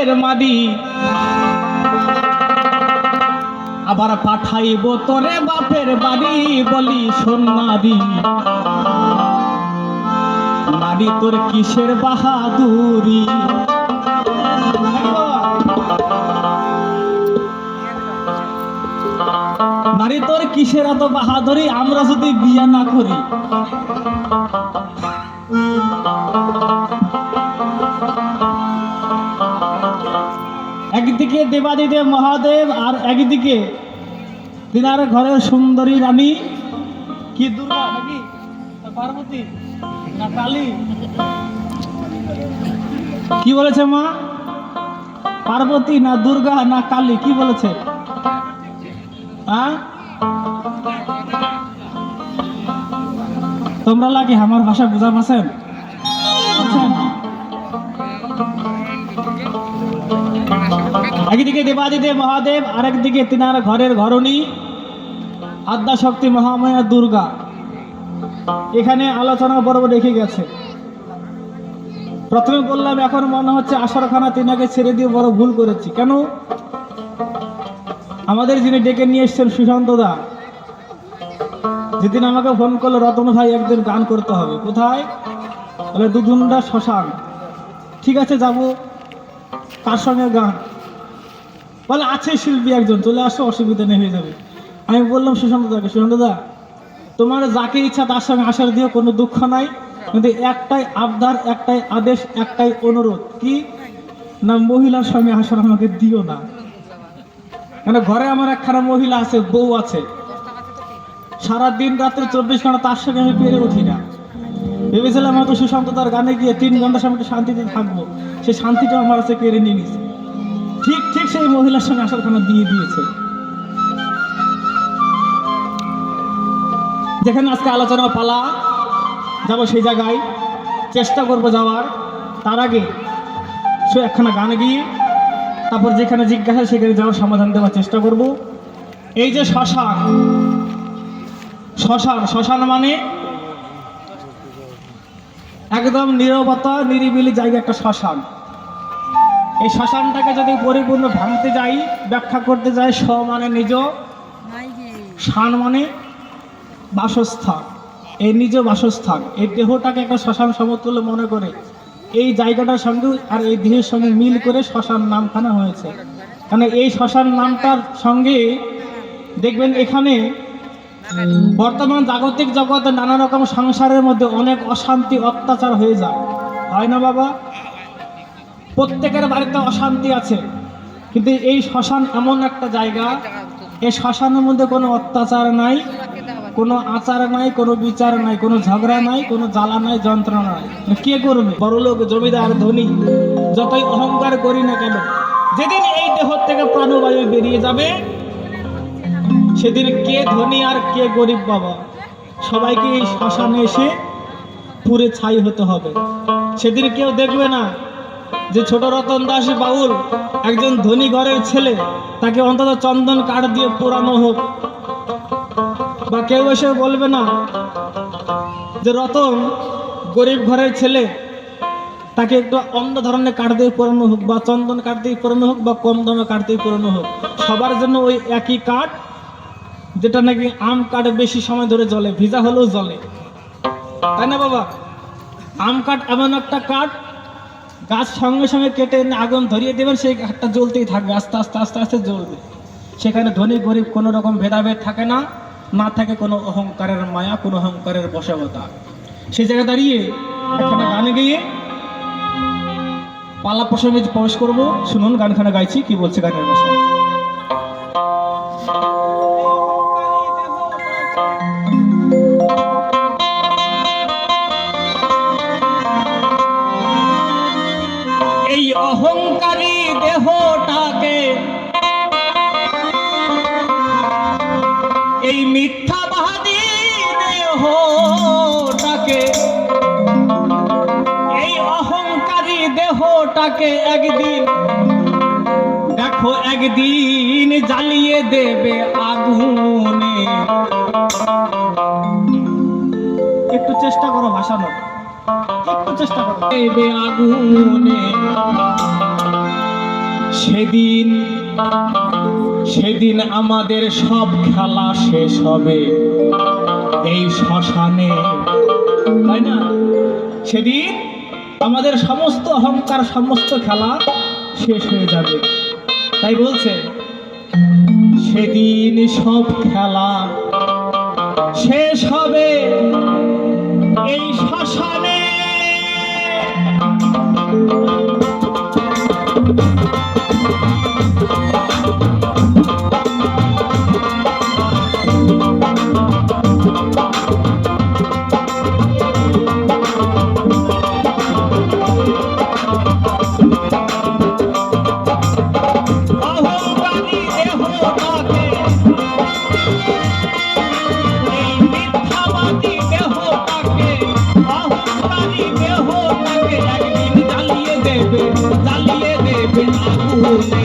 ঘরের মাদি, আবার পাঠাইব তোরে বাপের বাড়ি, বলি সোনারি নারী তোর কিসের বাহাদুরি। নারী তোর কিসের এত বাহাদুরি, আমরা যদি বিয়ে না করি। একদিকে দেবাদিদেব মহাদেব আর একদিকে তিনার ঘরের সুন্দরী রানী, কি দুর্গা নাকি পার্বতী না কালী? কি বলেছে মা? পার্বতী না দুর্গা না কালী, কি বলেছে? তোমরা লাগে আমার ভাষা বুঝা পাচ্ছেন? একদিকে দেবাদিদেব মহাদেব, আরেকদিকে তিনার ঘরের ঘরণী আদ্যা শক্তি মহামায়া দুর্গা। এখানে আলোচনা বড় রেখে গেছে। প্রথমে বললাম, এখন মনে হচ্ছে আসরখানা তিনাকে ছেড়ে দিয়ে বড় ভুল করেছি। কেন? আমাদের যিনি ডেকে নিয়ে এসছেন সুশান্ত দা, যেদিন আমাকে ফোন করলো, রতন ভাই একদিন গান করতে হবে। কোথায়? বলে দুধুন্ডা শ্মশান। ঠিক আছে যাব। কার সঙ্গে গান? বলে আছে শিল্পী একজন, চলে আসো, অসুবিধা নেই, হয়ে যাবে। আমি বললাম সুশান্ত দাকে, সুশান্ত দা তোমার যাকে ইচ্ছা তার সঙ্গে আসার দিও, কোনো দুঃখ নাই, কিন্তু একটাই আবদার, একটাই আদেশ, একটাই অনুরোধ। কি না? মহিলার সঙ্গে আসার আমাকে দিও না। মানে ঘরে আমার একখানা মহিলা আছে, বউ আছে, সারাদিন রাত্রে 24 ঘন্টা তার সঙ্গে আমি পেরে উঠি না। ভেবেছিলাম হয়তো সুশান্ত তার গানে গিয়ে 3 ঘন্টার সঙ্গে শান্তিতে থাকবো, সেই শান্তিটা আমার কাছে কেড়ে নিয়ে নিয়েছে। ঠিক ঠিক সেই মহিলার সঙ্গে আসার খানা দিয়ে দিয়েছে। যেখানে আজকে আলোচনা পালা, যাব সেই জায়গায়, চেষ্টা করবো যাওয়ার। তার আগে সে একখানা গান গিয়ে তারপর যেখানে জিজ্ঞাসা সেখানে যাওয়ার সমাধান দেওয়ার চেষ্টা করব। এই যে শ্মশান, শ্মশান শ্মশান মানে একদম নীরবতা, নিরিবিলি জায়গা, একটা শ্মশান। এই শ্মশানটাকে যদি পরিপূর্ণ ভাঙতে যাই, ব্যাখ্যা করতে যাই, স মানে নিজ, শান মানে বাসস্থান। এই নিজ বাসস্থান, এই দেহটাকে একটা শ্মশান সমতুল্য মনে করে এই জায়গাটার সঙ্গে আর এই দেহের সঙ্গে মিল করে শ্মশান নামখানা হয়েছে। কারণ এই শ্মশান নামটার সঙ্গে দেখবেন এখানে বর্তমান জাগতিক জগতে নানা রকম সংসারের মধ্যে অনেক অশান্তি অত্যাচার হয়ে যায়, হয় না বাবা? প্রত্যেকের বাড়িতে অশান্তি আছে, কিন্তু এই শ্মশান এমন একটা জায়গা, এই শ্মশানের মধ্যে কোনো অত্যাচার নাই, কোনো আচার নাই, কোনো বিচার নাই, কোনো ঝগড়া নাই, কোনো জ্বালা নাই, যন্ত্রণা নাই। কে করবে? বড়লোক, জমিদার, ধনী, যতই অহংকার করি না কেন, যেদিন এই দেহ থেকে প্রাণবায়ু বেরিয়ে যাবে, সেদিন কে ধনী আর কে গরিব বাবা, সবাইকে এই শ্মশানে এসে পুরে ছাই হতে হবে। সেদিন কেউ দেখবে না যে ছোট রতন দাস বাউল একজন ধনী ঘরের ছেলে, তাকে অন্তত চন্দন কাঠ দিয়ে পোড়ানো হোক। বা কেউ এসে বলবে না যে রতন গরিব ঘরের ছেলে, তাকে একটু অন্য ধরনের কাঠ দিয়ে পোড়ানো হোক, বা চন্দন কাঠ দিয়ে পোড়ানো হোক, বা কম দামে কাঠ দিয়ে পোড়ানো হোক। সবার জন্য ওই একই কাঠ, যেটা নাকি আম কাঠ বেশি সময় ধরে জ্বলে, ভিজা হলেও জ্বলে, তাই না বাবা? আম কাঠ এমন একটা কাঠ, গাছ সঙ্গে সঙ্গে কেটে আগুন ধরিয়ে দেবেন, সেই কাঠটা জ্বলতেই থাকবে, আস্তে আস্তে আস্তে আস্তে জ্বলবে। সেখানে ধনী গরিব কোনো রকম ভেদাভেদ থাকে না, না থাকে কোনো অহংকারের মায়া, কোনো অহংকারের বশবতা। সেই জায়গায় দাঁড়িয়ে এখানে গানে গিয়ে পালা প্রসঙ্গে প্রবেশ করবো। শুনুন গানখানা গাইছি, কি বলছে গানের ভাষা। এই অহংকারী দেহটাকে, এই মিথ্যাবাদী দেহটাকে, এই অহংকারী দেহটাকে একদিন দেখো, একদিন জ্বালিয়ে দেবে আগুনে। একটু চেষ্টা করো ভাসানোর, একটু চেষ্টা করো। দেবে আগুনে সেদিন সেদিন আমাদের সব খেলা শেষ হবে এই শ্মশানে, তাই না? সেদিন আমাদের সমস্ত অহংকার, সমস্ত খেলা শেষ হয়ে যাবে। তাই বলছে সেদিন সব খেলা শেষ হবে এই শ্মশানে। জ্বালিয়ে দেবে আগুনে।